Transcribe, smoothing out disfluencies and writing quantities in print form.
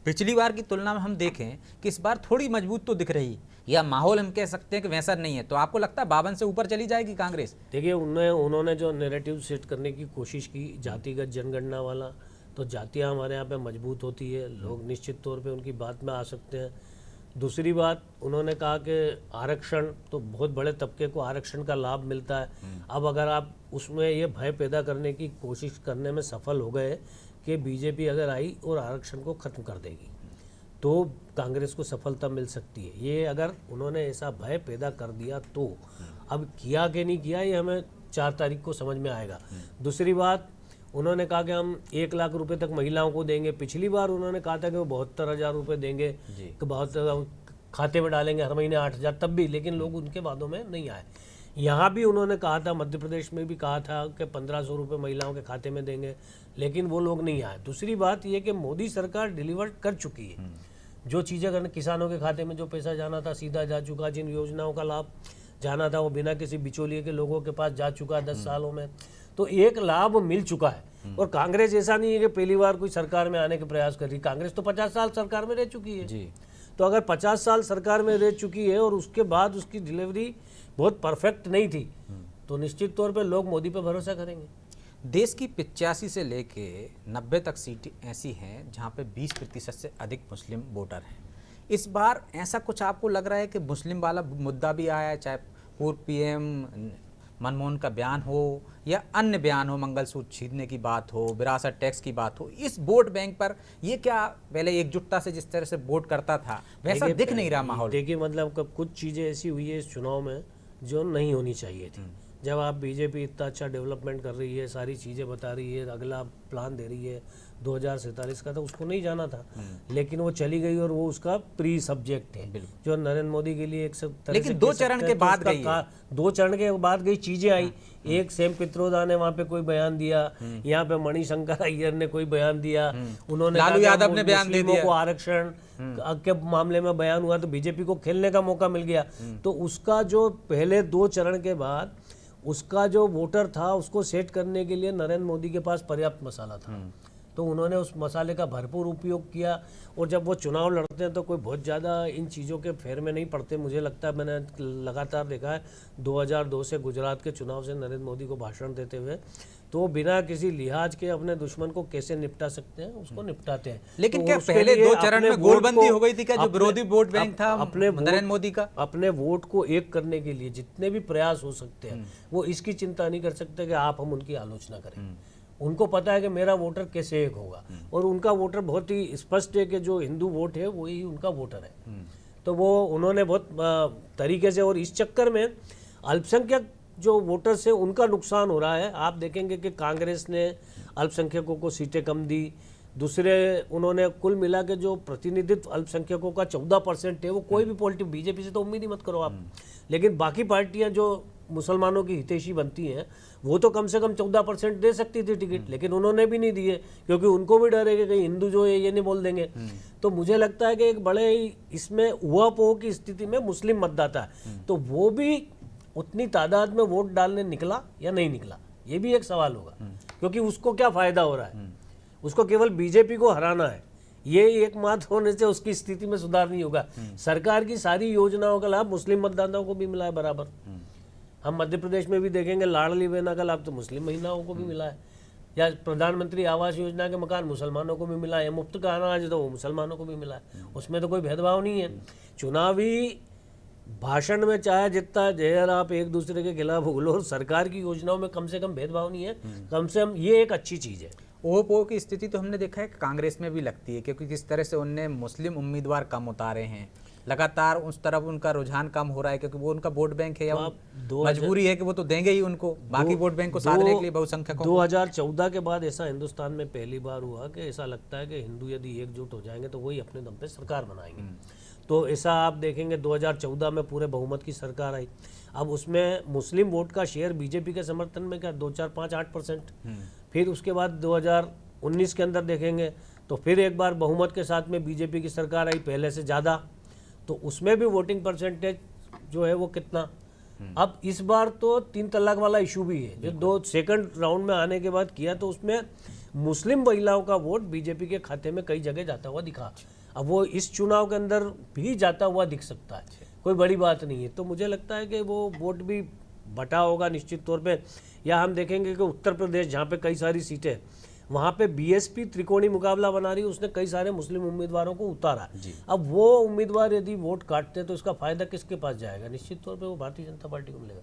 पिछली बार की तुलना में हम देखें कि इस बार थोड़ी मजबूत तो दिख रही, या माहौल हम कह सकते हैं कि वैसा नहीं है, तो आपको लगता है 52 से ऊपर चली जाएगी कांग्रेस? देखिए, उन्होंने जो नैरेटिव सेट करने की कोशिश की जातिगत जनगणना वाला, तो जातियाँ हमारे यहाँ पे मजबूत होती है, लोग निश्चित तौर पे उनकी बात में आ सकते हैं। दूसरी बात, उन्होंने कहा कि आरक्षण, तो बहुत बड़े तबके को आरक्षण का लाभ मिलता है। अब अगर आप उसमें ये भय पैदा करने की कोशिश करने में सफल हो गए कि बीजेपी अगर आई और आरक्षण को ख़त्म कर देगी तो कांग्रेस को सफलता मिल सकती है, ये अगर उन्होंने ऐसा भय पैदा कर दिया तो। अब किया कि नहीं किया ये हमें 4 तारीख को समझ में आएगा। दूसरी बात, उन्होंने कहा कि हम 1 लाख रुपए तक महिलाओं को देंगे। पिछली बार उन्होंने कहा था कि वो 72,000 रुपये देंगे, कि बहुत खाते में डालेंगे हर महीने 8,000, तब भी, लेकिन लोग उनके वादों में नहीं आए। यहाँ भी उन्होंने कहा था, मध्य प्रदेश में भी कहा था कि 1,500 रुपये महिलाओं के खाते में देंगे, लेकिन वो लोग नहीं आए। दूसरी बात ये कि मोदी सरकार डिलीवर कर चुकी है, जो चीज़ें करने, किसानों के खाते में जो पैसा जाना था सीधा जा चुका, जिन योजनाओं का लाभ जाना था वो बिना किसी बिचौलिए के लोगों के पास जा चुका है 10 सालों में, तो एक लाभ मिल चुका है। और कांग्रेस ऐसा नहीं है कि पहली बार कोई सरकार में आने के प्रयास कर रही, कांग्रेस तो 50 साल सरकार में रह चुकी है जी। तो अगर 50 साल सरकार में रह चुकी है और उसके बाद उसकी डिलीवरी बहुत परफेक्ट नहीं थी, तो निश्चित तौर पे लोग मोदी पे भरोसा करेंगे। देश की 85 से लेके 90 तक सीटें ऐसी हैं जहां पे 20% से अधिक मुस्लिम वोटर हैं। इस बार ऐसा कुछ आपको लग रहा है कि मुस्लिम वाला मुद्दा भी आया है, चाहे पूर्व पीएम मनमोहन का बयान हो या अन्य बयान हो, मंगलसूत्र छीनने की बात हो, विरासत टैक्स की बात हो, इस वोट बैंक पर ये क्या पहले एकजुटता से जिस तरह से वोट करता था वैसा दिख नहीं रहा माहौल? देखिए, मतलब कुछ चीज़ें ऐसी हुई है इस चुनाव में जो नहीं होनी चाहिए थी। जब आप बीजेपी इतना अच्छा डेवलपमेंट कर रही है, सारी चीज़ें बता रही है, अगला प्लान दे रही है 2047 का, तो उसको नहीं जाना था, लेकिन वो चली गई और वो उसका प्री सब्जेक्ट है जो नरेंद्र मोदी के लिए एक तरह लेकिन 2 चरण के बाद गई, 2 चरण के बाद गई चीजें आई। एक सेम पित्रोदा ने वहाँ पे कोई बयान दिया, यहाँ पे मणिशंकर अय्यर ने कोई बयान दिया, उन्होंने लालू यादव ने बयान दे दिया, को आरक्षण के मामले में बयान हुआ, तो बीजेपी को खेलने का मौका मिल गया। तो उसका जो पहले 2 चरण के बाद उसका जो वोटर था उसको सेट करने के लिए नरेंद्र मोदी के पास पर्याप्त मसाला था, तो उन्होंने उस मसाले का भरपूर उपयोग किया। और जब वो चुनाव लड़ते हैं तो कोई बहुत ज़्यादा इन चीज़ों के फेर में नहीं पड़ते। मुझे लगता है, मैंने लगातार देखा है 2002 से गुजरात के चुनाव से नरेंद्र मोदी को भाषण देते हुए, तो बिना किसी लिहाज के अपने दुश्मन को कैसे निपटा सकते हैं उसको निपटाते हैं। लेकिन तो क्या पहले 2 चरण में गोलबंदी हो गई थी क्या, जो विरोधी वोट बैंक था अपने नरेंद्र मोदी का? अपने वोट को एक करने के लिए जितने भी प्रयास हो सकते हैं वो इसकी चिंता नहीं कर सकते कि आप हम उनकी आलोचना करें। उनको पता है कि मेरा वोटर कैसे एक होगा, और उनका वोटर बहुत ही स्पष्ट है कि जो हिंदू वोट है वही उनका वोटर है। तो वो उन्होंने बहुत तरीके से, और इस चक्कर में अल्पसंख्यक जो वोटर्स हैं उनका नुकसान हो रहा है। आप देखेंगे कि कांग्रेस ने अल्पसंख्यकों को सीटें कम दी, दूसरे उन्होंने कुल मिला के जो प्रतिनिधित्व अल्पसंख्यकों का 14% है, वो कोई भी पॉलिटिक, बीजेपी से तो उम्मीद ही मत करो आप, लेकिन बाकी पार्टियां जो मुसलमानों की हितैषी बनती हैं वो तो कम से कम 14% दे सकती थी टिकट, लेकिन उन्होंने भी नहीं दिए, क्योंकि उनको भी डर है कि कहीं हिंदू जो है ये नहीं बोल देंगे। तो मुझे लगता है कि एक बड़े ही इसमें उहापोह की स्थिति में मुस्लिम मतदाता है, तो वो भी उतनी तादाद में वोट डालने निकला या नहीं निकला, ये भी एक सवाल होगा, क्योंकि उसको क्या फायदा हो रहा है, उसको केवल बीजेपी को हराना है, ये एकमात्र होने से उसकी स्थिति में सुधार नहीं होगा। सरकार की सारी योजनाओं का लाभ मुस्लिम मतदाताओं को भी मिला है बराबर। हम मध्य प्रदेश में भी देखेंगे लाडली बहना का लाभ तो मुस्लिम महिलाओं को भी मिला है, या प्रधानमंत्री आवास योजना के मकान मुसलमानों को भी मिला है, मुफ्त का अनाज तो वो मुसलमानों को भी मिला है, उसमें तो कोई भेदभाव नहीं है। चुनावी भाषण में चाहे जितना जहर आप एक दूसरे के खिलाफ बोलो, सरकार की योजनाओं में कम से कम भेदभाव नहीं है, कम से कम ये एक अच्छी चीज़ है। ओहो की स्थिति तो हमने देखा है कि कांग्रेस में भी लगती है, क्योंकि किस तरह से उनने मुस्लिम उम्मीदवार कम उतारे हैं, लगातार उस तरफ उनका रुझान कम हो रहा है, क्योंकि वो उनका वोट बैंक है, या मजबूरी है कि वो तो देंगे ही उनको, बाकी वोट बैंक को साधने के लिए बहुसंख्यकों। 2014 के बाद ऐसा हिंदुस्तान में पहली बार हुआ कि ऐसा लगता है कि हिंदू यदि एकजुट हो जाएंगे तो वही अपने दम पे सरकार बनाएंगे। तो ऐसा आप देखेंगे 2014 में पूरे बहुमत की सरकार आई, अब उसमें मुस्लिम वोट का शेयर बीजेपी के समर्थन में क्या 2, 4, 5, 8%। फिर उसके बाद 2019 के अंदर देखेंगे तो फिर एक बार बहुमत के साथ में बीजेपी की सरकार आई, पहले से ज़्यादा, तो उसमें भी वोटिंग परसेंटेज जो है वो कितना। अब इस बार तो 3 तलाक वाला इशू भी है, जो 2 सेकंड राउंड में आने के बाद किया, तो उसमें मुस्लिम महिलाओं का वोट बीजेपी के खाते में कई जगह जाता हुआ दिखा। अब वो इस चुनाव के अंदर भी जाता हुआ दिख सकता है, कोई बड़ी बात नहीं है। तो मुझे लगता है कि वो वोट भी बटा होगा निश्चित तौर पे। या हम देखेंगे कि उत्तर प्रदेश जहाँ पे कई सारी सीटें, वहाँ पे बीएसपी त्रिकोणीय मुकाबला बना रही है, उसने कई सारे मुस्लिम उम्मीदवारों को उतारा। अब वो उम्मीदवार यदि वोट काटते हैं तो इसका फायदा किसके पास जाएगा? निश्चित तौर पे वो भारतीय जनता पार्टी को मिलेगा।